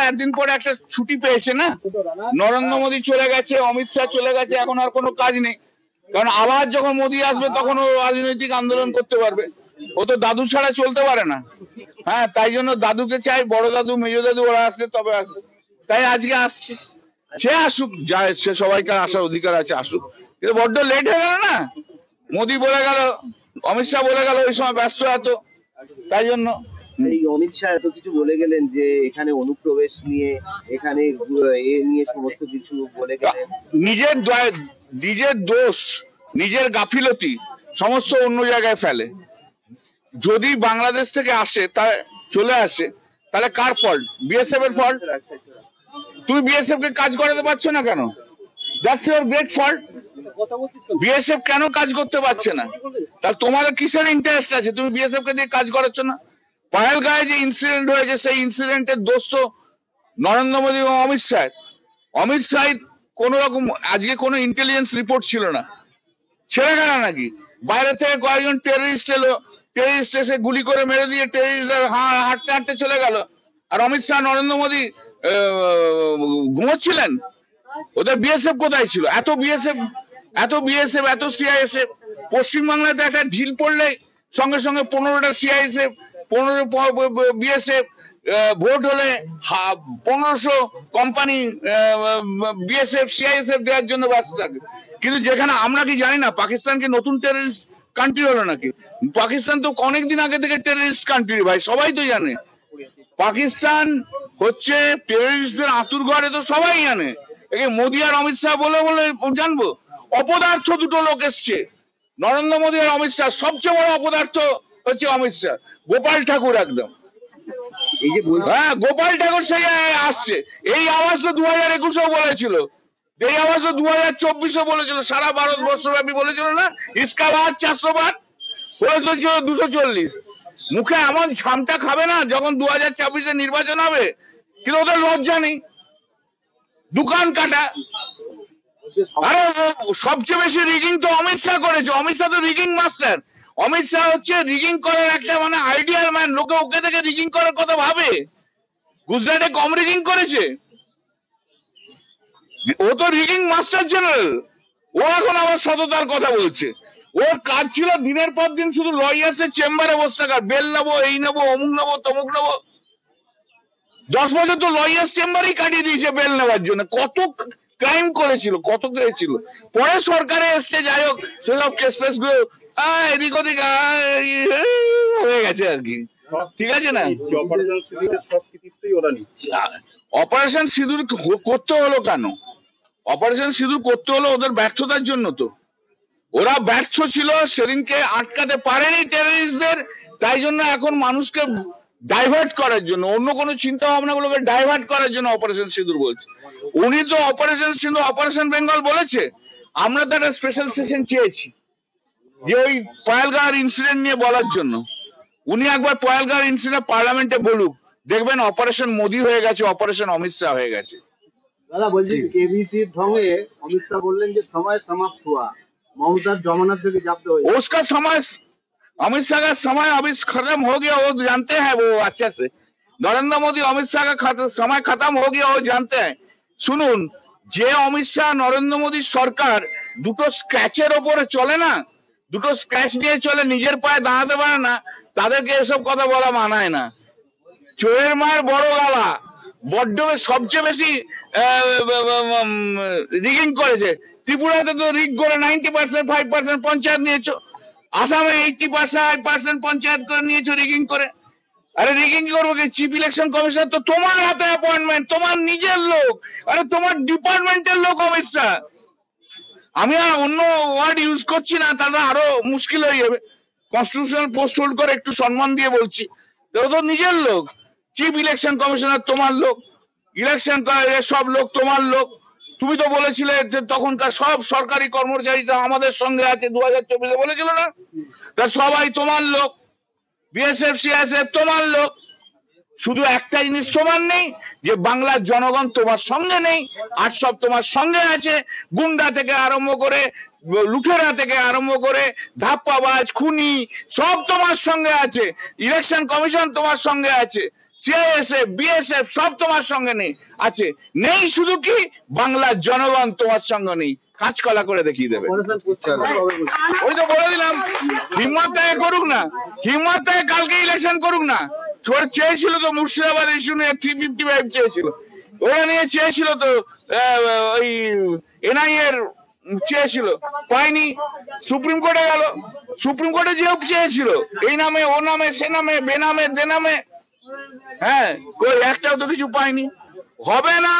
একদিন পরে একটা ছুটি পেয়েছে না, নরেন্দ্র মোদী চলে গেছে, অমিত শাহ চলে গেছে, এখন আর কোনো কাজ নেই। কারণ আবার যখন মোদী আসবে তখন ও রাজনৈতিক আন্দোলন করতে পারবে, ও তো দাদু ছাড়া চলতে পারে না। হ্যাঁ, তাই জন্য দাদুকে চাই, বড় দাদু মেজো দাদু ওরা আসলে তবে আসবে, তাই আজকে আসছে। সে আসুক, যায়, সে সবাইকে আসার অধিকার আছে, আসুক। কিন্তু বড্ড লেট হয়ে গেল না, মোদী বলে গেল, অমিত শাহ বলে গেল, ওই সময় ব্যস্ত এত, তাই জন্য। এই অমিত শাহ এত কিছু বলে গেলেন যে এখানে অনুপ্রবেশ নিয়ে, এখানে এ নিয়ে সমস্ত কিছু বলে গেলেন। নিজের দোষ, নিজের গাফিলতি সমস্ত অন্য জায়গায় ফেলে। যদি বাংলাদেশ থেকে আসে, তা চলে আসে, তাহলে কার ফল্ট? বিএসএফ এর ফল্ট। তুমি বিএসএফ কে কাজ করাতে পারছো না কেন? That's your great fault. BSF কেন কাজ করতে পারছে না? তা তোমাদের কিসের ইন্টারেস্ট আছে? তুমি বিএসএফ কে দিয়ে কাজ করাচ্ছ না। পাহেলগাঁয়ে যে ইনসিডেন্ট হয়েছে, সেই ইনসিডেন্টের দোষ তো নরেন্দ্র মোদী এবং অমিত শাহ। অমিত শাহ কোন রকম আজকে কোনো ইন্টেলিজেন্স রিপোর্ট ছিল না, ছেড়ে গেল নাকি? বাইরে থেকে কয়েকজন টেররিস্ট এলো, টেররিস্ট এসে গুলি করে মেরে দিয়ে টেররিস্ট হাঁটতে হাঁটতে চলে গেল, আর অমিত শাহ নরেন্দ্র মোদী ঘুমোচ্ছিলেন। ওদের বিএসএফ কোথায় ছিল? এত বিএসএফ, এত সিআইএসএফ। পশ্চিমবাংলাতে একটা ঢিল পড়লে সঙ্গে সঙ্গে 15টা সিআইএসএফ, 15 বিএসএফ, ভোট হলে 1500 কোম্পানি বিএসএফ সিআইএসএফ দেওয়ার জন্য ব্যস্ত থাকে। কিন্তু যেখানে আমরা কি জানি না পাকিস্তানকে নতুন টেররিস্ট কান্ট্রি হলো নাকি? পাকিস্তান তো অনেকদিন আগে থেকে টেররিস্ট কান্ট্রি ভাই, সবাই তো জানে। পাকিস্তান হচ্ছে টেররিস্টদের আতুর ঘরে, তো সবাই জানে। একে মোদী আর অমিত শাহ বলে বলে জানবো? অপদার্থ দুটো লোক এসছে, নরেন্দ্র মোদী আর অমিত শাহ। সবচেয়ে বড় অপদার্থ হচ্ছে অমিত শাহ, গোপাল ঠাকুর একদম। হ্যাঁ, গোপাল ঠাকুর সেই আসছে। এই আওয়াজ তো 2021-এও বলেছিল, এই আওয়াজ তো 2024-এ বলেছিল, সারা ভারতবর্ষব্যাপী বলেছিল না, ইসকা বাদ 400 বার বলে চলছিল 240। মুখে এমন ঝামটা খাবে না যখন 2024-এ নির্বাচন হবে, কিন্তু ওদের লজ্জা নেই, দোকান কাটা। আরে সবচেয়ে বেশি রিগিং তো অমিত শাহ করেছে, অমিত শাহ তো রিগিং মাস্টার। অমিত শাহ হচ্ছে রিগিং করার একটা মানে আইডিয়াল ম্যান। লোকে ওকে থেকে রিগিং করার কথা ভাবে। গুজরাটে কম রিগিং করেছে, ও তো রিগিং মাস্টার জেনারেল। ও এখন আবার সততার কথা বলছে। ওর কাজ ছিল দিনের পর দিন শুধু লয়ার্সের চেম্বারে বসে থাকার, বেল নেবো, এই নেবো, অমুক নেবো, তমুক নেবো। 10 বছর তো লয়ার্স চেম্বারেই কাটিয়ে দিয়েছে বেল নেওয়ার জন্য। কত ক্রাইম করেছিল, কত করেছিল। পরে সরকারে এসছে, যাই হোক, সেসব কেস ফেস গুলো এদিক ওদিক হয়ে গেছে আর কি, ঠিক আছে না? অপারেশন সিঁদুর করতে হলো কেন? অপারেশন সিঁদুর করতে হলো ওদের ব্যর্থতার জন্য। তো ওরা ব্যর্থ ছিল, সেদিনকে আটকাতে পারেনি টেররিস্টদের, তাই জন্য এখন মানুষকে ডাইভার্ট করার জন্য, অন্য কোনো চিন্তা ভাবনা গুলোকে ডাইভার্ট করার জন্য অপারেশন সিঁদুর বলছে। উনি তো অপারেশন সিঁদুর, অপারেশন বেঙ্গল বলেছে। আমরা তো একটা স্পেশাল সেশন চেয়েছি যে ওই পহেলগাঁওয়ের ইনসিডেন্ট নিয়ে বলার জন্য। উনি একবার পহেলগাঁওয়ের ইনসিডেন্ট পার্লামেন্টে বলুক, দেখবেন অপারেশন মোদী হয়ে গেছে, অপারেশন অমিত শাহ হয়ে গেছে। দাদা বলছি, केबीसी ढोंगे अमित शाह बोलें कि समय समाप्त हुआ, ममता जमानत से जब्त हो। उसका समय, अमित शाह का समय अभी खत्म हो गया, वो जानते हैं वो अच्छे से। नरेंद्र मोदी अमित शाह का समय खत्म हो गया, वो जानते हैं। শুনুন, যে অমিত শাহ নরেন্দ্র মোদী সরকার দুটো স্ক্র্যাচের ওপরে চলে না, দুটো স্ক্র্যাচ দিয়ে চলে, নিজের পায়ে দাঁড়াতে পারে না, তাদেরকে এসব কথা বলা মানায় না। চোরের মার বড় গালা। বড্ড সবচেয়ে বেশি রিগিং করেছে ত্রিপুরাতে, তো রিগ করে 90%, 5% পঞ্চায়েত নিয়েছো। আসামে 80% পঞ্চায়েত করে নিয়েছো রিগিং করে। আরে রিগিং করবো কি? চিফ ইলেকশন কমিশনার তো তোমার হাতে অ্যাপয়েন্টমেন্ট, তোমার নিজের লোক, আরে তোমার ডিপার্টমেন্টের লোক অমিত শাহ। আমি আর অন্য ওয়ার্ড ইউজ করছি না, তাহলে আরো মুশকিল হয়ে যাবে। কনস্টিটিউশনাল পোস্ট হোল্ড করে একটু সম্মান দিয়ে বলছি, তো নিজের লোক। চিফ ইলেকশন কমিশনার তোমার লোক, ইলেকশন সব লোক তোমার লোক। তুমি তো বলেছিলে যে তখনকার সব সরকারি কর্মচারীরা আমাদের সঙ্গে আছে, 2024-এ বলেছিল না? তা সবাই তোমার লোক, বিএসএফ সিআইএসএফ তোমার লোক। শুধু একটা জিনিস তোমার নেই, যে বাংলার জনগণ তোমার সঙ্গে নেই, আর সব তোমার সঙ্গে আছে। গুন্ডা থেকে আরম্ভ করে, লুটেরা থেকে আরম্ভ করে, ধাপ্পাবাজ, খুনি, সব তোমার সঙ্গে আছে। ইলেকশন কমিশন তোমার সঙ্গে আছে। সিআইএসএফ, বিএসএফ সব তোমার সঙ্গে নেই আছে, নেই শুধু কি বাংলার জনগণ তোমার সঙ্গে নেই, কাঁচকলা করে দেখিয়ে দেবে। ওই তো বলে দিলাম, হিম্মত থেকে করুক না, হিম্মত থেকে কালকে ইলেকশন করুক না। চেয়েছিল তো মুর্শিদাবাদ ইস্যু নিয়ে 355 চেয়েছিল, ওরা নিয়ে চেয়েছিল তো ওই এনআই এর চেয়েছিল, পায়নি, সুপ্রিম কোর্টে গেল, সুপ্রিম কোর্টে যেও চেয়েছিল এই নামে ও নামে সে নামে বেনামে দে নামে, হ্যাঁ, একটাও তো কিছু পায়নি। হবে না।